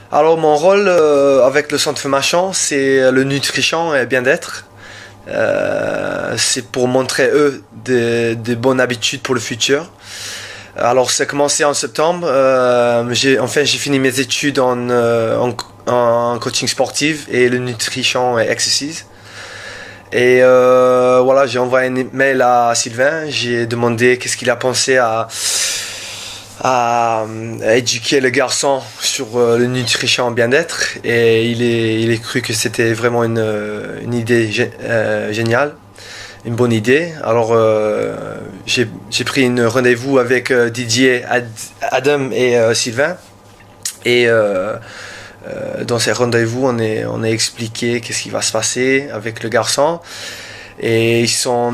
Alors mon rôle avec le centre Femachan, c'est le nutrition et bien-être. C'est pour montrer eux des bonnes habitudes pour le futur. Alors ça a commencé en septembre. J'ai fini mes études en coaching sportif et le nutrition et exercice. Et voilà, j'ai envoyé un mail à Sylvain. J'ai demandé qu'est-ce qu'il a pensé à éduquer le garçon sur le nutrition bien-être, et il est cru que c'était vraiment une idée géniale, une bonne idée. Alors j'ai pris un rendez-vous avec Didier, Adam et Sylvain, et dans ces rendez-vous on a expliqué qu'est-ce qui va se passer avec le garçon, et ils sont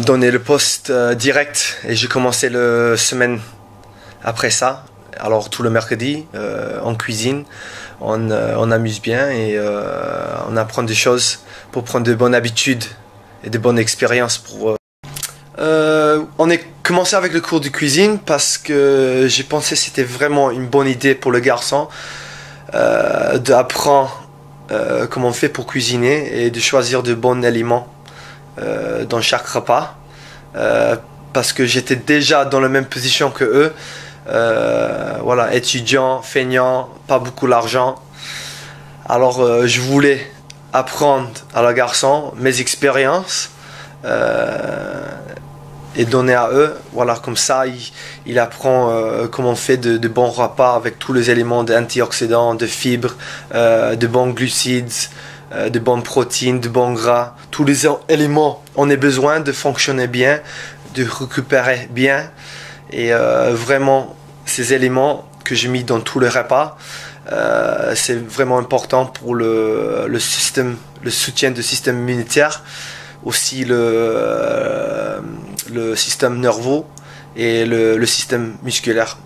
donné le poste direct, et j'ai commencé la semaine après ça. Alors tout le mercredi, on cuisine, on amuse bien, et on apprend des choses pour prendre de bonnes habitudes et de bonnes expériences. On a commencé avec le cours de cuisine parce que j'ai pensé que c'était vraiment une bonne idée pour le garçon d'apprendre comment on fait pour cuisiner et de choisir de bons aliments dans chaque repas, parce que j'étais déjà dans la même position que eux. Voilà, étudiant, feignant, pas beaucoup d'argent. Alors je voulais apprendre à la garçon mes expériences et donner à eux. Voilà, comme ça il apprend comment on fait de bons repas avec tous les éléments d'antioxydants, de fibres, de bons glucides, de bonnes protéines, de bons gras. Tous les éléments, on a besoin de fonctionner bien, de récupérer bien. Et vraiment, ces éléments que j'ai mis dans tous les repas, c'est vraiment important pour le système, le soutien du système immunitaire, aussi le système nerveux et le système musculaire.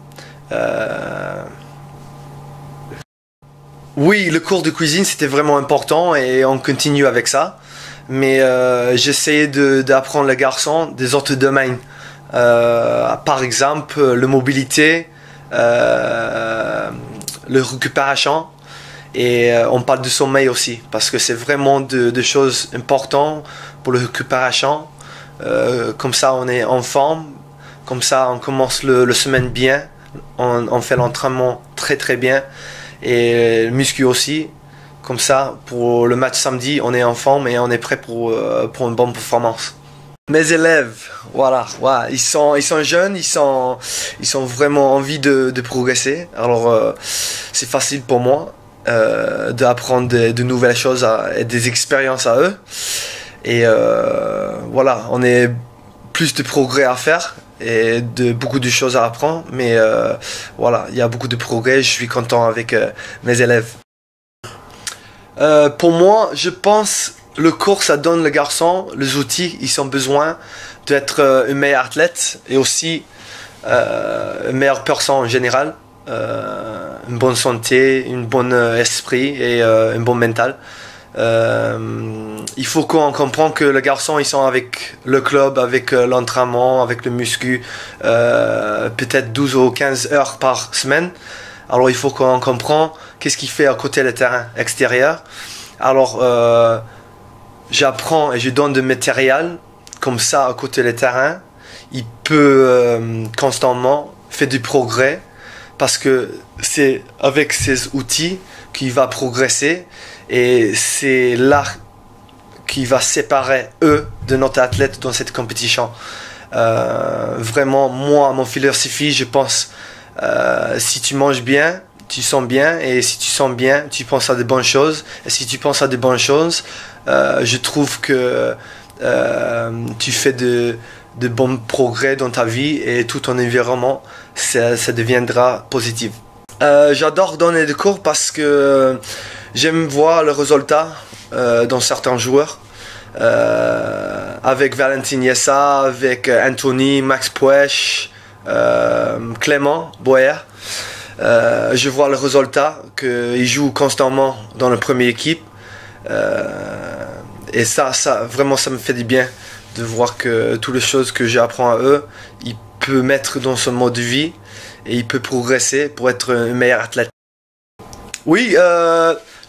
Oui, le cours de cuisine c'était vraiment important, et on continue avec ça. Mais j'essayais d'apprendre les garçons des autres domaines. Par exemple, la mobilité, la récupération, et on parle de sommeil aussi, parce que c'est vraiment des choses importantes pour la récupération. Comme ça on est en forme, comme ça on commence le semaine bien, on fait l'entraînement très bien, et le muscu aussi. Comme ça, pour le match samedi, on est en forme et on est prêt pour une bonne performance. Mes élèves, voilà, ils sont jeunes, ils ont vraiment envie de progresser. Alors c'est facile pour moi d'apprendre de nouvelles choses et des expériences à eux. Et voilà, on a plus de progrès à faire et beaucoup de choses à apprendre. Mais voilà, il y a beaucoup de progrès. Je suis content avec mes élèves. Pour moi, je pense le cours, ça donne les garçons les outils, ils ont besoin d'être un meilleur athlète, et aussi une meilleure personne en général, une bonne santé, une bonne esprit et un bon mental. Il faut qu'on comprenne que les garçons, ils sont avec le club, avec l'entraînement, avec le muscu, peut-être 12 ou 15 heures par semaine. Alors il faut qu'on comprenne qu'est-ce qu'il fait à côté du terrain extérieur. Alors j'apprends et je donne du matériel, comme ça à côté du terrain. Il peut constamment faire du progrès, parce que c'est avec ces outils qu'il va progresser, et c'est là qu'il va séparer eux de notre athlète dans cette compétition. Vraiment, moi, mon philosophie, je pense, si tu manges bien, tu sens bien, et si tu sens bien, tu penses à de bonnes choses, et si tu penses à de bonnes choses, je trouve que tu fais de bons progrès dans ta vie, et tout ton environnement, ça deviendra positif. J'adore donner des cours parce que j'aime voir le résultat dans certains joueurs. Avec Valentin Yessa, avec Anthony, Max Puech, Clément Boyer. Je vois le résultat qu'ils jouent constamment dans la première équipe, et ça vraiment ça me fait du bien de voir que toutes les choses que j'apprends à eux, ils peuvent mettre dans son mode de vie, et il peut progresser pour être un meilleur athlète. Oui,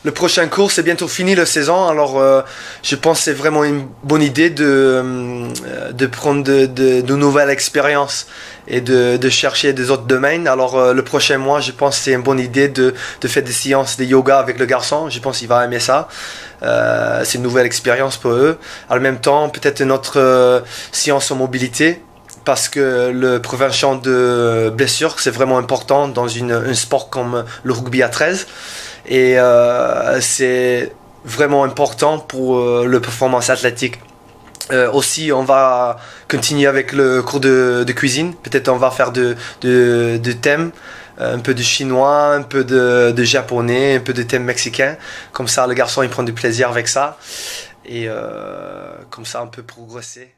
le prochain cours, c'est bientôt fini la saison, alors je pense que c'est vraiment une bonne idée de prendre de nouvelles expériences et de chercher des autres domaines. Alors le prochain mois, je pense que c'est une bonne idée de faire des séances de yoga avec le garçon. Je pense qu'il va aimer ça. C'est une nouvelle expérience pour eux. En même temps, peut-être une autre séance en mobilité, parce que la prévention de blessures, c'est vraiment important dans un sport comme le rugby à 13. Et c'est vraiment important pour la performance athlétique. Aussi, on va continuer avec le cours de cuisine. Peut-être on va faire de thèmes, un peu de chinois, un peu de japonais, un peu de thèmes mexicains. Comme ça, le garçon, il prend du plaisir avec ça. Et comme ça, on peut progresser.